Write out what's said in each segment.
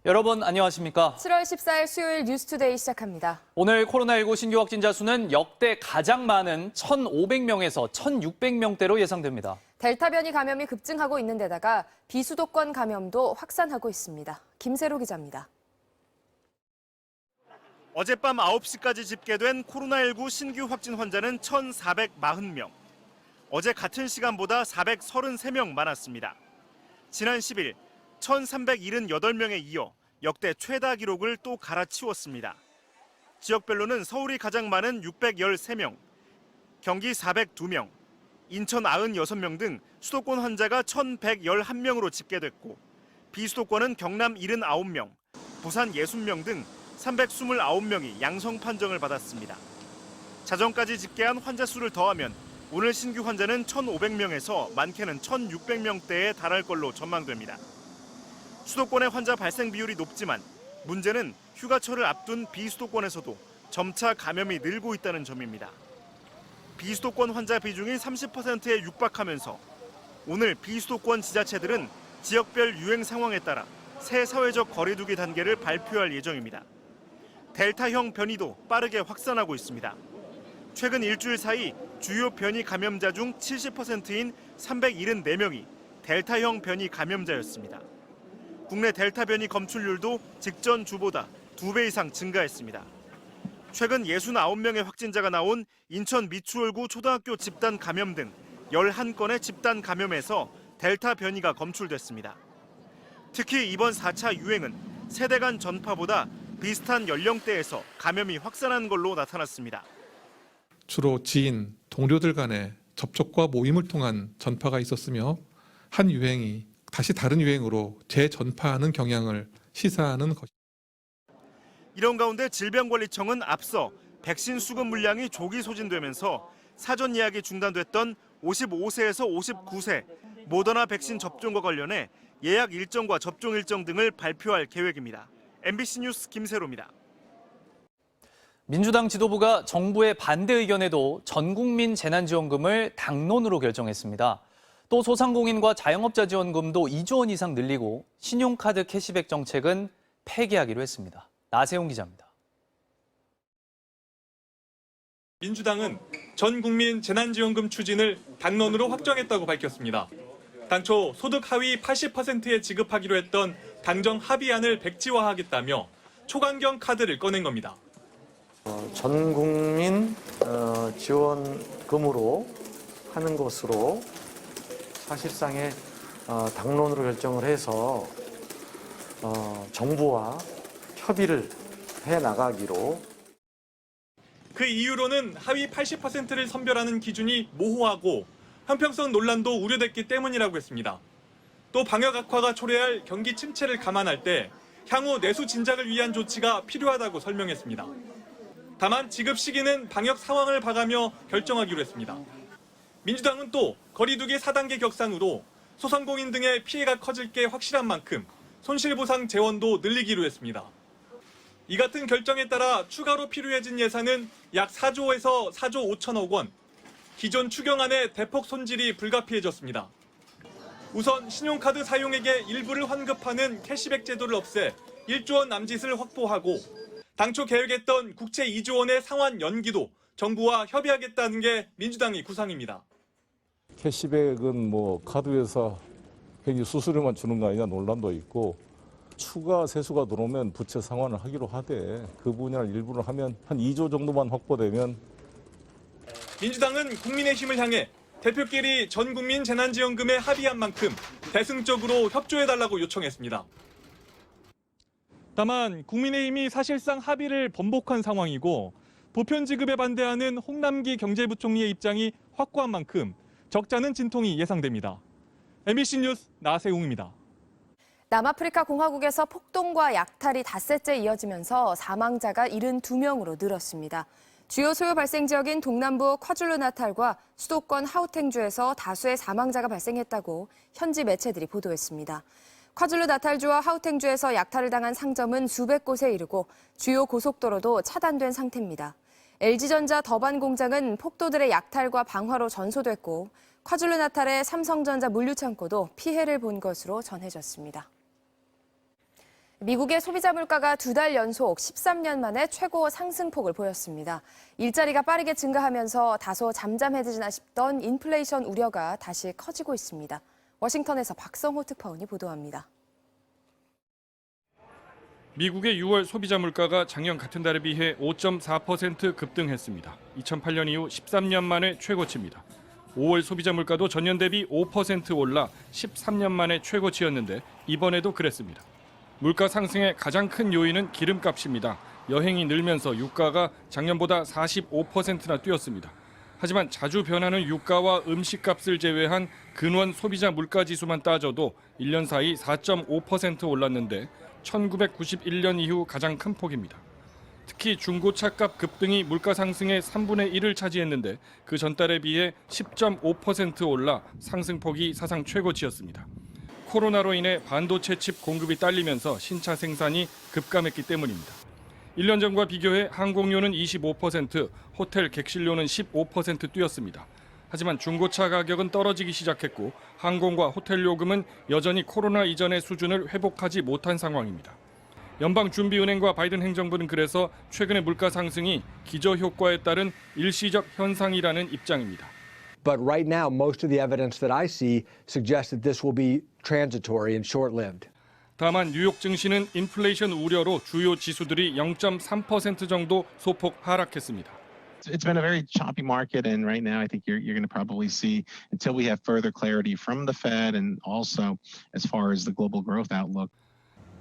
여러분 안녕하십니까? 7월 14일 수요일 뉴스투데이 시작합니다. 오늘 코로나19 신규 확진자 수는 역대 가장 많은 1,500명에서 1,600명대로 예상됩니다. 델타 변이 감염이 급증하고 있는 데다가 비수도권 감염도 확산하고 있습니다. 김세로 기자입니다. 어젯밤 9시까지 집계된 코로나19 신규 확진 환자는 1,440명. 어제 같은 시간보다 433명 많았습니다. 지난 10일 1,378명에 이어 역대 최다 기록을 또 갈아치웠습니다. 지역별로는 서울이 가장 많은 613명, 경기 402명, 인천 96명 등 수도권 환자가 1,111명으로 집계됐고 비수도권은 경남 79명, 부산 60명 등 329명이 양성 판정을 받았습니다. 자정까지 집계한 환자 수를 더하면 오늘 신규 환자는 1,500명에서 많게는 1,600명대에 달할 걸로 전망됩니다. 수도권의 환자 발생 비율이 높지만 문제는 휴가철을 앞둔 비수도권에서도 점차 감염이 늘고 있다는 점입니다. 비수도권 환자 비중이 30%에 육박하면서 오늘 비수도권 지자체들은 지역별 유행 상황에 따라 새 사회적 거리두기 단계를 발표할 예정입니다. 델타형 변이도 빠르게 확산하고 있습니다. 최근 일주일 사이 주요 변이 감염자 중 70%인 374명이 델타형 변이 감염자였습니다. 국내 델타 변이 검출률도 직전 주보다 2배 이상 증가했습니다. 최근 69명의 확진자가 나온 인천 미추홀구 초등학교 집단 감염 등 11건의 집단 감염에서 델타 변이가 검출됐습니다. 특히 이번 4차 유행은 세대 간 전파보다 비슷한 연령대에서 감염이 확산한 걸로 나타났습니다. 주로 지인, 동료들 간의 접촉과 모임을 통한 전파가 있었으며 한 유행이 다시 다른 유행으로 재전파하는 경향을 시사하는 것입니다. 이런 가운데 질병관리청은 앞서 백신 수급 물량이 조기 소진되면서 사전 예약이 중단됐던 55세에서 59세 모더나 백신 접종과 관련해 예약 일정과 접종 일정 등을 발표할 계획입니다. MBC 뉴스 김세로입니다. 민주당 지도부가 정부의 반대 의견에도 전국민 재난지원금을 당론으로 결정했습니다. 또 소상공인과 자영업자 지원금도 2조 원 이상 늘리고 신용카드 캐시백 정책은 폐기하기로 했습니다. 나세용 기자입니다. 민주당은 전 국민 재난지원금 추진을 당론으로 확정했다고 밝혔습니다. 당초 소득 하위 80%에 지급하기로 했던 당정 합의안을 백지화하겠다며 초강경 카드를 꺼낸 겁니다. 전 국민 지원금으로 하는 것으로 사실상의 당론으로 결정을 해서 정부와 협의를 해나가기로. 그 이유로는 하위 80%를 선별하는 기준이 모호하고 형평성 논란도 우려됐기 때문이라고 했습니다. 또 방역 악화가 초래할 경기 침체를 감안할 때 향후 내수 진작을 위한 조치가 필요하다고 설명했습니다. 다만 지급 시기는 방역 상황을 봐가며 결정하기로 했습니다. 민주당은 또 거리두기 4단계 격상으로 소상공인 등의 피해가 커질 게 확실한 만큼 손실보상 재원도 늘리기로 했습니다. 이 같은 결정에 따라 추가로 필요해진 예산은 약 4조에서 4조 5천억 원, 기존 추경안의 대폭 손질이 불가피해졌습니다. 우선 신용카드 사용액의 일부를 환급하는 캐시백 제도를 없애 1조 원 남짓을 확보하고 당초 계획했던 국채 2조 원의 상환 연기도 정부와 협의하겠다는 게 민주당의 구상입니다. 캐시백은 카드회사 괜히 수수료만 주는 거 아니냐 논란도 있고 추가 세수가 들어오면 부채 상환을 하기로 하되 그 분야를 일부를 하면 한 2조 정도만 확보되면. 민주당은 국민의힘을 향해 대표끼리 전 국민 재난지원금에 합의한 만큼 대승적으로 협조해달라고 요청했습니다. 다만 국민의힘이 사실상 합의를 번복한 상황이고 보편 지급에 반대하는 홍남기 경제부총리의 입장이 확고한 만큼 적잖은 진통이 예상됩니다. MBC 뉴스 나세웅입니다. 남아프리카 공화국에서 폭동과 약탈이 닷새째 이어지면서 사망자가 72명으로 늘었습니다. 주요 소요 발생 지역인 동남부 콰줄루나탈과 수도권 하우탱주에서 다수의 사망자가 발생했다고 현지 매체들이 보도했습니다. 콰줄루나탈주와 하우탱주에서 약탈을 당한 상점은 수백 곳에 이르고 주요 고속도로도 차단된 상태입니다. LG전자 더반 공장은 폭도들의 약탈과 방화로 전소됐고 콰줄루나탈의 삼성전자 물류창고도 피해를 본 것으로 전해졌습니다. 미국의 소비자 물가가 2달 연속 13년 만에 최고 상승폭을 보였습니다. 일자리가 빠르게 증가하면서 다소 잠잠해지나 싶던 인플레이션 우려가 다시 커지고 있습니다. 워싱턴에서 박성호 특파원이 보도합니다. 미국의 6월 소비자 물가가 작년 같은 달에 비해 5.4% 급등했습니다. 2008년 이후 13년 만에 최고치입니다. 5월 소비자 물가도 전년 대비 5% 올라 13년 만에 최고치였는데 이번에도 그랬습니다. 물가 상승의 가장 큰 요인은 기름값입니다. 여행이 늘면서 유가가 작년보다 45%나 뛰었습니다. 하지만 자주 변하는 유가와 음식값을 제외한 근원 소비자 물가 지수만 따져도 1년 사이 4.5% 올랐는데 1991년 이후 가장 큰 폭입니다. 특히 중고차값 급등이 물가 상승의 3분의 1을 차지했는데 그 전달에 비해 10.5% 올라 상승폭이 사상 최고치였습니다. 코로나로 인해 반도체 칩 공급이 딸리면서 신차 생산이 급감했기 때문입니다. 1년 전과 비교해 항공료는 25%, 호텔 객실료는 15% 뛰었습니다. 하지만 중고차 가격은 떨어지기 시작했고 항공과 호텔 요금은 여전히 코로나 이전의 수준을 회복하지 못한 상황입니다. 연방준비은행과 바이든 행정부는 그래서 최근의 물가 상승이 기저효과에 따른 일시적 현상이라는 입장입니다. But right now, most of the evidence that I see suggests that this will be transitory and short-lived. 다만 뉴욕 증시는 인플레이션 우려로 주요 지수들이 0.3% 정도 소폭 하락했습니다. It's been a very choppy market, and right now I think you're going to probably see, until we have further clarity from the Fed and also as far as the global growth outlook.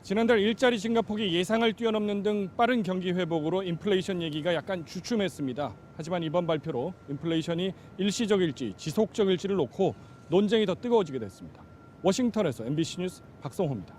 지난달 일자리 증가폭이 예상을 뛰어넘는 등 빠른 경기 회복으로 인플레이션 얘기가 약간 주춤했습니다. 하지만 이번 발표로 인플레이션이 일시적일지 지속적일지를 놓고 논쟁이 더 뜨거워지게 됐습니다. 워싱턴에서 MBC 뉴스 박성호입니다.